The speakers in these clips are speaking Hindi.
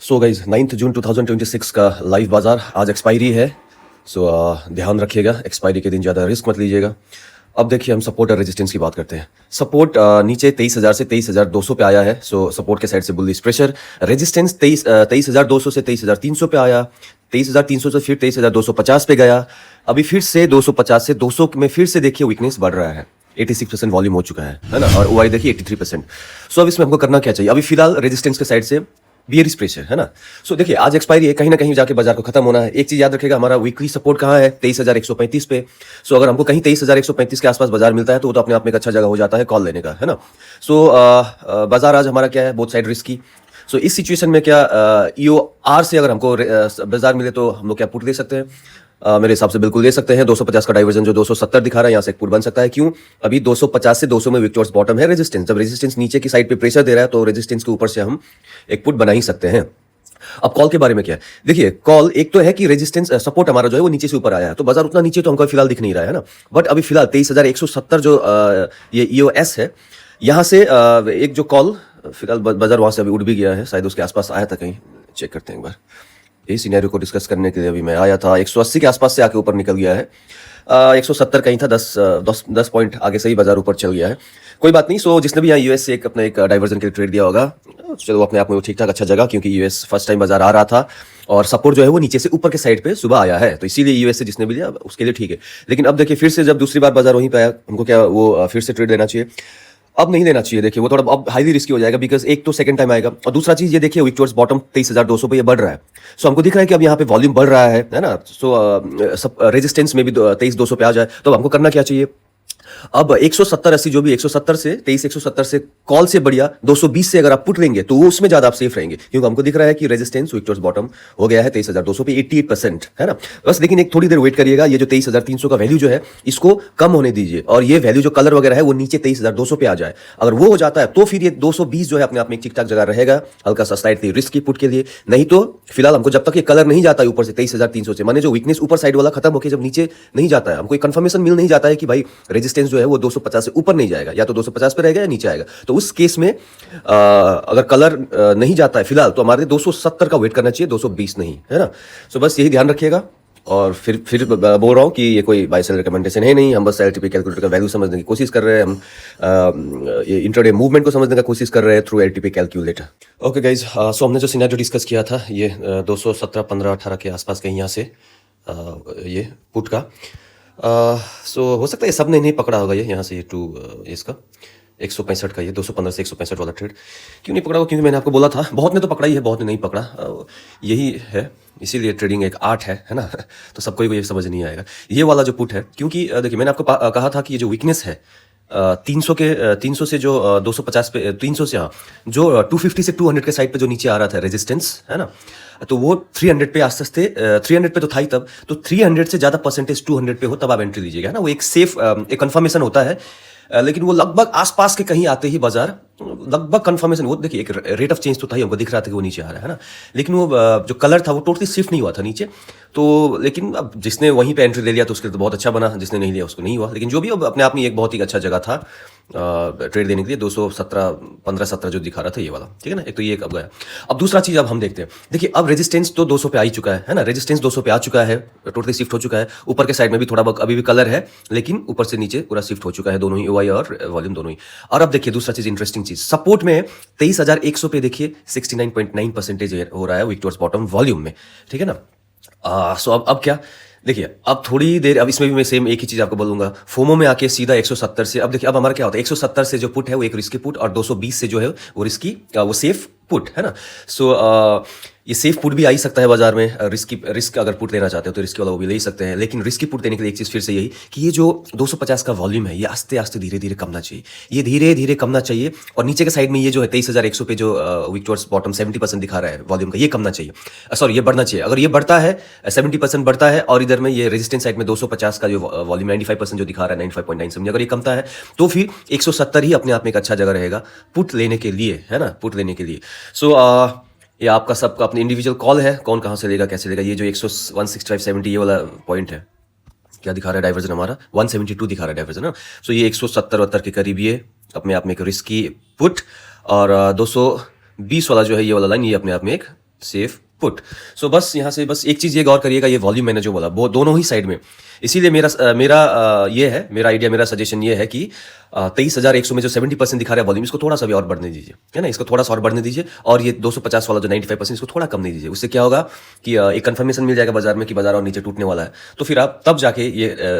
सो गाइज 9 जून 2026 का लाइव बाजार आज एक्सपायरी है। सो ध्यान रखिएगा, एक्सपायरी के दिन ज़्यादा रिस्क मत लीजिएगा। अब देखिए हम सपोर्ट और रेजिस्टेंस की बात करते हैं। सपोर्ट नीचे 23,000 से 23,200 पे आया है। सो सपोर्ट के साइड से बुलिश प्रेशर। रेजिस्टेंस 23,200 से 23,300 पे आया। 23,300 से फिर 23,250 पे गया। अभी फिर से 250 से 200 में फिर से देखिए वीकनेस बढ़ रहा है। 86% वॉल्यूम हो चुका है ना, और ओआई देखिए 83%। सो अब इसमें हमको करना क्या चाहिए? अभी फिलहाल रेजिस्टेंस के साइड से बियरिश प्रेशर है ना। सो देखिए आज एक्सपायरी है, कहीं ना कहीं जाके बाजार को खत्म होना है। एक चीज याद रखेगा, हमारा वीकली सपोर्ट कहाँ है? 23,135 पे। सो अगर हमको कहीं 23,135 के आसपास बाजार मिलता है तो वो तो अपने आप में एक अच्छा जगह हो जाता है कॉल लेने का, है ना। सो बाजार आज हमारा क्या है? Both side risky. सो इस सिचुएशन में क्या ईओ आर से अगर हमको बाजार मिले तो हम लोग क्या पुट ले सकते हैं? मेरे हिसाब से बिल्कुल ले सकते हैं। 250 का डाइवर्जन जो 270 दिखा रहा है, यहाँ से एक पुट बन सकता है। क्यों? अभी 250 से 200 में विक्टोर्स बॉटम है। रेजिस्टेंस, जब रेजिस्टेंस नीचे की साइड पे प्रेशर दे रहा है तो रेजिस्टेंस के ऊपर से हम एक पुट बना ही सकते हैं। अब कॉल के बारे में क्या है? देखिए कॉल एक तो है कि रेजिस्टेंस सपोर्ट हमारा जो है वो नीचे से ऊपर आया है, तो बाजार उतना नीचे तो हमको फिलहाल दिख नहीं रहा है ना। बट अभी फिलहाल 23,170 जो ये ईओएस है, यहाँ से एक जो कॉल फिलहाल बाजार वहां से अभी उठ भी गया है, शायद उसके आसपास आया था कहीं। चेक करते हैं एक बार। इस सिनेरियो को डिस्कस करने के लिए अभी मैं आया था, 180 के आसपास से आके ऊपर निकल गया है। 170 कहीं था, 10 पॉइंट आगे से ही बाजार ऊपर चल गया है। कोई बात नहीं। सो जिसने भी यहाँ यूएस से अपना एक डाइवर्जन के लिए ट्रेड दिया होगा, चलो अपने आप में वो ठीक ठाक अच्छा जगह, क्योंकि यूएस फर्स्ट टाइम बाजार आ रहा था और सपोर्ट जो है वो नीचे से ऊपर के साइड पे सुबह आया है, तो इसीलिए यूएस से जिसने भी लिया उसके लिए ठीक है। लेकिन अब देखिए फिर से जब दूसरी बार बाजार वहीं पे आया, हमको क्या वो फिर से ट्रेड लेना चाहिए? अब नहीं लेना चाहिए। देखिए वो थोड़ा अब हाईली रिस्की हो जाएगा, बिकॉज एक तो सेकंड टाइम आएगा, और दूसरा चीज ये देखिए विक टुवर्ड्स बॉटम 23,200 पे ये बढ़ रहा है। सो हमको दिख रहा है कि अब यहाँ पे वॉल्यूम बढ़ रहा है ना। सो रेजिस्टेंस में भी 23,200 पे आ जाए तो हमको करना क्या चाहिए? अब 170-80 जो भी 170 से 23,170 से कॉल से बढ़िया 220 से अगर आप पुट लेंगे तो वो उसमें ज्यादा आप सेफ रहेंगे, क्योंकि हमको दिख रहा है कि रेजिस्टेंस विक टुवर्ड्स बॉटम हो गया है 23,200 पे 88%, है ना। बस लेकिन एक थोड़ी देर वेट करिएगा, ये जो 23,300 का वैल्यू जो है इसको कम होने दीजिए, और ये वैल्यू जो कलर वगैरह है वो नीचे 23,200 पे आ जाए। अगर वो हो जाता है तो फिर ये 220 जो है अपने आप में ठीक ठाक जगह रहेगा, हल्का सा स्लाइटली रिस्की पुट के लिए। नहीं तो फिलहाल हमको जब तक ये कलर नहीं जाता है ऊपर से 23,300 से, माने जो वीकनेस ऊपर साइड वाला खत्म होकर जब नीचे नहीं जाता है, हमको कंफर्मेशन मिल नहीं जाता है कि भाई रेजिस्टेंस जो है वो 250 से ऊपर नहीं जाएगा, या तो 250 पे रहेगा या नीचे आएगा, तो उस केस में अगर कलर नहीं जाता है फिलहाल तो हमारे 270 का वेट करना चाहिए, 220 नहीं, है ना। सो बस यही ध्यान रखिएगा। और फिर बोल रहा हूँ कि ये कोई बाय सेल रिकमेंडेशन है नहीं, हम बस एलटीपी कैलकुलेटर का वैल्यू समझने की कोशिश कर रहे हैं। हम ये इंट्राडे मूवमेंट को समझने का कोशिश कर रहे हैं through LTP calculator. Okay guys, so हमने जो सिनेरियो डिस्कस किया था ये 217, 15, 18 के आसपास कहीं यहाँ से ये पुट का। सो हो सकता है ये सब ने नहीं पकड़ा होगा, ये यहाँ से ये इसका 165 का, ये 215 से 165 वाला ट्रेड क्यों नहीं पकड़ा होगा? क्योंकि मैंने आपको बोला था बहुत ने तो पकड़ा ही है, बहुत ने नहीं पकड़ा। यही है, इसीलिए ट्रेडिंग एक आर्ट है ना। तो सबको ये समझ नहीं आएगा ये वाला जो पुट है, क्योंकि देखिए मैंने आपको कहा था कि ये जो वीकनेस है 300 से जो 250 पे 300 से, हाँ, जो 250 से 200 के साइड पे जो नीचे आ रहा था रेजिस्टेंस, है ना, तो वो 300 पे आस्ते आस्ते 300 पे तो था ही तब, तो 300 से ज्यादा परसेंटेज 200 पे हो तब आप एंट्री लीजिएगा, है ना। वो एक सेफ एक कंफर्मेशन होता है। लेकिन वो लगभग आसपास के कहीं आते ही बाजार लगभग कंफर्मेशन, वो देखिए एक रेट ऑफ चेंज तो था ही, हमको दिख रहा था कि वो नीचे आ रहा है ना, लेकिन वो जो कलर था वो टोटली शिफ्ट नहीं हुआ था नीचे। तो लेकिन अब जिसने वहीं पे एंट्री ले लिया तो उसके लिए तो बहुत अच्छा बना, जिसने नहीं लिया उसको नहीं हुआ। लेकिन जो भी अब अपने आप में एक बहुत ही अच्छा जगह था ट्रेड देने के लिए। 217, 15, 17 जो दिखा रहा था ये वाला, ठीक है ना। एक तो ये अब गया। अब दूसरा चीज अब हम देखते हैं। देखिए अब रेजिस्टेंस तो 200 पे आ ही चुका है ना, रेजिस्टेंस 200 पे आ चुका है, टोटली शिफ्ट हो चुका है। ऊपर के साइड में भी थोड़ा बहुत अभी भी कलर है, लेकिन ऊपर से नीचे पूरा शिफ्ट हो चुका है, दोनों ही ओआई और वॉल्यूम दोनों ही। और अब देखिए दूसरा चीज, इंटरेस्टिंग चीज, सपोर्ट में 23,100 पे देखिए 69.9% हो रहा है विक टुवर्ड्स बॉटम वॉल्यूम में, ठीक है ना। सो अब क्या देखिए, अब थोड़ी देर, अब इसमें भी मैं सेम एक ही चीज आपको बोलूंगा, फोमो में आके सीधा 170 से, अब देखिए अब हमारा क्या होता है, 170 से जो पुट है वो एक रिस्की पुट, और 220 से जो है वो रिस्की वो सेफ पुट, है ना। सो ये सेफ पुट भी आ ही सकता है बाजार में। रिस्क अगर पुट लेना चाहते हो तो रिस्क वाला वो भी ले ही सकते हैं। लेकिन रिस्की पुट देने के लिए एक चीज फिर से यही कि ये जो 250 का वॉल्यूम है ये आस्ते आस्ते धीरे धीरे कमना चाहिए, ये धीरे धीरे कमना चाहिए। और नीचे के साइड में ये जो है 23,100 पे जो विक टुवर्ड्स बॉटम 70% दिखा रहा है वॉल्यूम का, ये कमना चाहिए, सॉरी ये बढ़ना चाहिए। अगर ये बढ़ता है 70% बढ़ता है, और इधर में ये रेजिस्टेंस साइड में 250 का जो वॉल्यूम 95% जो दिखा रहा है 95.9 समझिए, अगर ये कमता है तो फिर 170 ही अपने आप में एक अच्छा जगह रहेगा पुट लेने के लिए, है ना, पुट लेने के लिए। सो ये आपका सबका अपनी इंडिविजुअल कॉल है, कौन कहाँ से लेगा कैसे लेगा। ये जो 165-70 ये वाला पॉइंट है, क्या दिखा रहा है डाइवर्जन हमारा 172 दिखा रहा है डाइवर्जन ना। सो ये 170 के करीब ये अपने आप में एक रिस्की पुट, और 220 वाला जो है ये वाला लाइन ये अपने आप में एक सेफ पुट। सो बस यहाँ से बस एक चीज़ ये गौर करिएगा, ये वॉल्यूम मैंने जो बोला वो दोनों ही साइड में, इसीलिए मेरा आइडिया, मेरा सजेशन ये है कि 23,100 में जो 70% दिखा रहा है वॉल्यूम, इसको थोड़ा सा भी और बढ़ने दीजिए, है ना, इसको थोड़ा सा और बढ़ने दीजिए, और ये 250 वाला जो 95% इसको थोड़ा कम नहीं दीजिए। उससे क्या होगा कि एक कंफर्मेशन मिल जाएगा बाजार में कि बाजार और नीचे टूटने वाला है, तो फिर आप तब जाके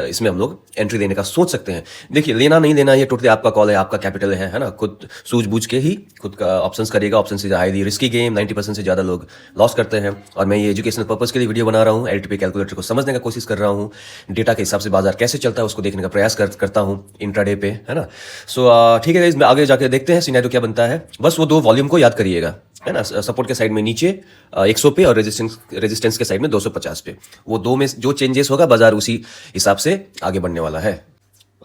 इसमें हम लोग एंट्री देने का सोच सकते हैं। देखिए, लेना नहीं लेना ये टोटली आपका कॉल है, आपका कैपिटल है ना, खुद सूझबूझ के ही खुद का ऑप्शंस करिएगा। ऑप्शन से हाईली रिस्की गेम, 90% से ज़्यादा लोग लॉस करते हैं, और मैं ये एजुकेशनल पर्पस के लिए वीडियो बना रहा हूँ, एलटीपी कैलकुलेटर को समझने का कोशिश कर रहा हूँ, डेटा के हिसाब से बाजार कैसे चलता है उसको देखने का प्रयास करता हूँ इंट्राडे पे, है ना। सो ठीक है, इसमें आगे जाके देखते हैं सिनेरियो क्या बनता है। बस वो दो वॉल्यूम को याद करिएगा, है ना, सपोर्ट के साइड में नीचे 100 पे और रेजिस्टेंस के साइड में 250 पे, वो दो में जो चेंजेस होगा बाजार उसी हिसाब से आगे बढ़ने वाला है।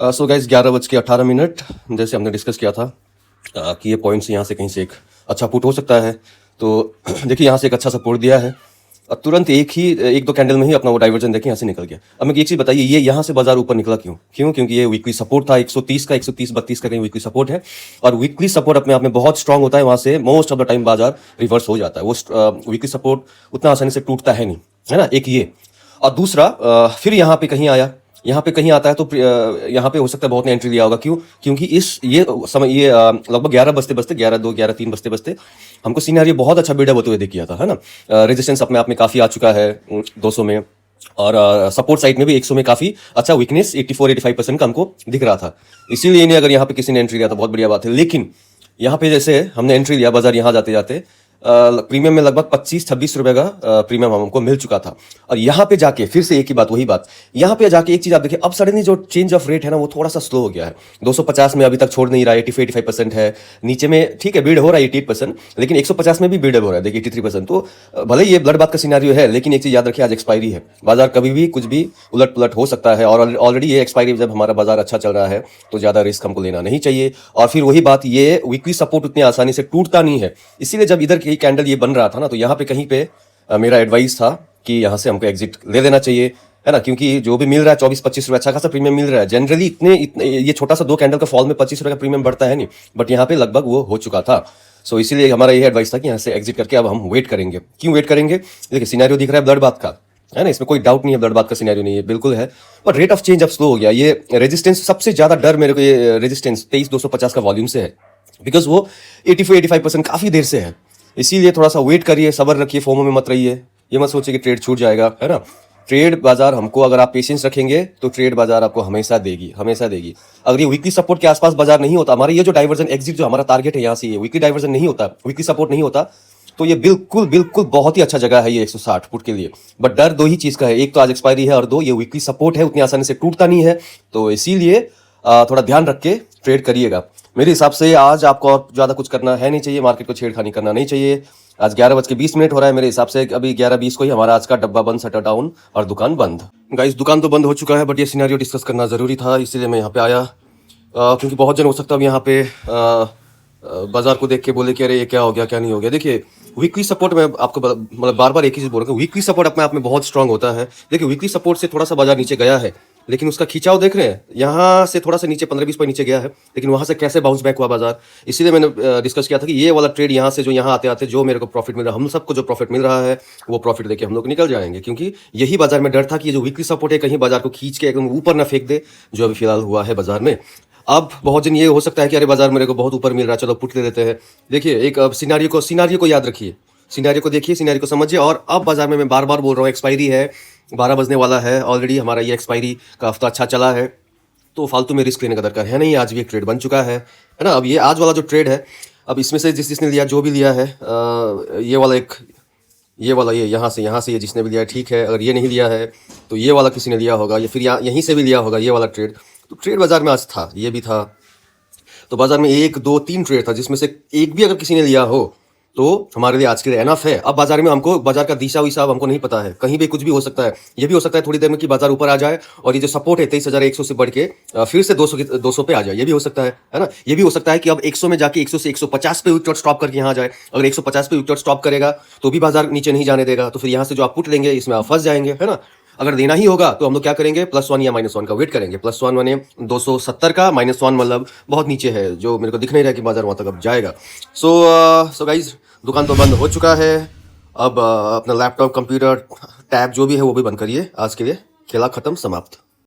सो गाइस, 11:18, जैसे हमने डिस्कस किया था कि ये पॉइंट्स यहाँ से कहीं से एक अच्छा पुट हो सकता है, तो देखिए यहाँ से एक अच्छा सपोर्ट दिया है, और तुरंत एक दो कैंडल में ही अपना वो डाइवर्जन देखें यहाँ से निकल गया। अब मैं एक चीज़ बताइए, ये यहाँ से बाजार ऊपर निकला क्यों? क्योंकि ये वीकली सपोर्ट था 130 का, 130-32 का कहीं वीकली सपोर्ट है, और वीकली सपोर्ट अपने आप में बहुत स्ट्रांग होता है, वहाँ से मोस्ट ऑफ द टाइम बाजार रिवर्स हो जाता है। वो वीकली सपोर्ट उतना आसानी से टूटता है नहीं, है ना, एक ये। और दूसरा फिर यहाँ पे कहीं आया, यहाँ पे कहीं आता है, तो यहाँ पे हो सकता है बहुत ने एंट्री लिया होगा। क्यों? क्योंकि ये लगभग 11 बजते 11-2, 11-3 बजते हमको सिनेरियो बहुत अच्छा बिल्डअप होते हुए दिख गया था, है ना। रेजिस्टेंस अपने आप में काफी आ चुका है 200 में, और सपोर्ट साइड में भी 100 में काफी अच्छा वीकनेस 84-85% का हमको दिख रहा था। इसीलिए नहीं, अगर यहाँ पे किसी ने एंट्री लिया तो बहुत बढ़िया बात है। लेकिन यहाँ पे जैसे हमने एंट्री लिया, बाजार यहाँ जाते जाते प्रीमियम में लगभग 25-26 रुपए का प्रीमियम हमको मिल चुका था, और यहाँ पे जाके फिर से एक ही बात, वही बात, यहाँ पे जाके एक चीज आप देखिए, अब सडनली जो चेंज ऑफ रेट है ना वो थोड़ा सा स्लो हो गया है। 250 में अभी तक छोड़ नहीं रहा है, 85% है, नीचे में ठीक है बिल्ड हो रहा है 88%, लेकिन 150 में भी बिल्ड हो रहा है, देखिए 83%। तो भले ये ब्लड बात का सिनेरियो है, लेकिन एक चीज याद रखिए, आज एक्सपायरी है, बाजार कभी भी कुछ भी उलट पुलट हो सकता है, और ऑलरेडी ये एक्सपायरी, जब हमारा बाजार अच्छा चल रहा है तो ज्यादा रिस्क हमको लेना नहीं चाहिए। और फिर वही बात, ये वीकली सपोर्ट उतनी आसानी से टूटता नहीं है, इसीलिए जब इधर की कैंडल ये बन रहा था ना, तो यहाँ पे कहीं पे मेरा एडवाइस था कि यहाँ से हमको एग्जिट ले लेना चाहिए, है ना, क्योंकि जो भी मिल रहा है 24-25 रुपए अच्छा खासा प्रीमियम मिल रहा है। जनरली इतने ये छोटा सा 2 कैंडल का फॉल में 25 रुपए का प्रीमियम बढ़ता है नहीं, बट यहाँ पे लगभग वो हो चुका था। सो इसीलिए हमारा ये एडवाइस था कि यहाँ से एग्जिट करके अब हम वेट करेंगे। क्यों वेट करेंगे? देखिए, सिनेरियो दिख रहा है ब्लड बाथ का, है ना, इसमें कोई डाउट नहीं है, ब्लड बाथ का सिनेरियो नहीं है, बिल्कुल है, पर रेट ऑफ चेंज अब स्लो हो गया। ये रेजिस्टेंस, सबसे ज्यादा डर मेरे को ये रेजिस्टेंस 23,250 का वॉल्यूम से है, बिकॉज वो 84-85% काफी देर से है। इसीलिए थोड़ा सा वेट करिए, सब्र रखिए, फोमो में मत रहिए, ये मत सोचिए कि ट्रेड छूट जाएगा, है ना। ट्रेड बाजार हमको, अगर आप पेशेंस रखेंगे तो ट्रेड बाजार आपको हमेशा देगी, हमेशा देगी। अगर ये वीकली सपोर्ट के आसपास बाजार नहीं होता, हमारा ये जो डाइवर्जन एग्जिट जो हमारा टारगेट है यहाँ से, ये वीकली डाइवर्जन नहीं होता, वीकली सपोर्ट नहीं होता, तो ये बिल्कुल बिल्कुल बहुत ही अच्छा जगह है ये 160 फुट के लिए। बट डर दो ही चीज का है, एक तो आज एक्सपायरी है, और दो ये वीकली सपोर्ट है, उतनी आसानी से टूटता नहीं है, तो इसीलिए थोड़ा ध्यान रख के ट्रेड करिएगा। मेरे हिसाब से आज आपको और ज्यादा कुछ करना है नहीं चाहिए, मार्केट को छेड़खानी करना नहीं चाहिए। आज 11:20 हो रहा है, मेरे हिसाब से अभी 11:20 को ही हमारा आज का डब्बा बंद, शटर डाउन, और दुकान बंद। गाइस, दुकान तो बंद हो चुका है, बट ये सिनेरियो डिस्कस करना जरूरी था, इसलिए मैं यहाँ पे आया, क्योंकि बहुत जन हो सकता है यहाँ पे बाजार को देख के बोले कि अरे ये क्या हो गया, क्या नहीं हो गया। देखिए, वीकली सपोर्ट में आपको मतलब बार बार एक ही चीज बोल रहा हूँ, वीकली सपोर्ट अपने आप में बहुत स्ट्रांग होता है। देखिए, वीकली सपोर्ट से थोड़ा सा बाजार नीचे गया है, लेकिन उसका खिंचाव देख रहे हैं, यहाँ से थोड़ा सा नीचे 15-20 पॉइंट नीचे गया है, लेकिन वहां से कैसे बाउंस बैक हुआ बाजार। इसीलिए मैंने डिस्कस किया था कि ये वाला ट्रेड यहाँ से जो यहाँ आते आते जो मेरे को प्रॉफिट मिल रहा है, हम सबको जो प्रॉफिट मिल रहा है वो प्रॉफिट देके हम लोग निकल जाएंगे, क्योंकि यही बाजार में डर था कि ये जो वीकली सपोर्ट है कहीं बाजार को खींच के एकदम ऊपर ना फेंक दे, जो अभी फिलहाल हुआ है बाजार में। अब बहुत जन ये हो सकता है कि अरे बाजार मेरे को बहुत ऊपर मिल रहा है, चलो पुट ले लेते हैं। देखिए, एक सिनारियो को याद रखिए, सिनेरियो को देखिए, सिनेरियो को समझिए। और अब बाजार में मैं बार बार बोल रहा हूँ, एक्सपायरी है, 12 बजने वाला है, ऑलरेडी हमारा ये एक्सपायरी का हफ्ता अच्छा चला है, तो फालतू में रिस्क लेने का दरकार है नहीं। आज भी एक ट्रेड बन चुका है ना। अब ये आज वाला जो ट्रेड है, अब इसमें से जिसने लिया, जो भी लिया है, ये वाला यहाँ से ये जिसने भी लिया है, ठीक है। अगर ये नहीं लिया है तो ये वाला किसी ने लिया होगा, या फिर यहीं से भी लिया होगा ये वाला ट्रेड। तो ट्रेड बाजार में आज था, ये भी था, तो बाजार में 1, 2, 3 ट्रेड था, जिसमें से एक भी अगर किसी ने लिया हो तो हमारे लिए आज के लिए एनफ है। अब बाजार में हमको बाजार का दिशा विशा हमको नहीं पता है, कहीं भी कुछ भी हो सकता है। ये भी हो सकता है थोड़ी देर में कि बाजार ऊपर आ जाए और ये जो सपोर्ट है 23,100 से बढ़ के फिर से 200 पे आ जाए, ये भी हो सकता है ना। ये भी हो सकता है कि अब 100 में जाके 100 से 150 पे विकेट स्टॉप करके यहाँ जाए। अगर 150 पे विकेट स्टॉप करेगा तो भी बाजार नीचे नहीं जाने देगा, तो फिर यहाँ से जो आप पुट लेंगे इसमें आप फंस जाएंगे, है ना। अगर देना ही होगा तो हम लोग क्या करेंगे, +1 या -1 का वेट करेंगे। +1 माने 270 का, -1 मतलब बहुत नीचे है, जो मेरे को दिख नहीं रहा कि बाजार वहां तक अब जाएगा। सो गाइज, दुकान तो बंद हो चुका है। अब अपना लैपटॉप कंप्यूटर टैब जो भी है वो भी बंद करिए। आज के लिए खेला खत्म, समाप्त।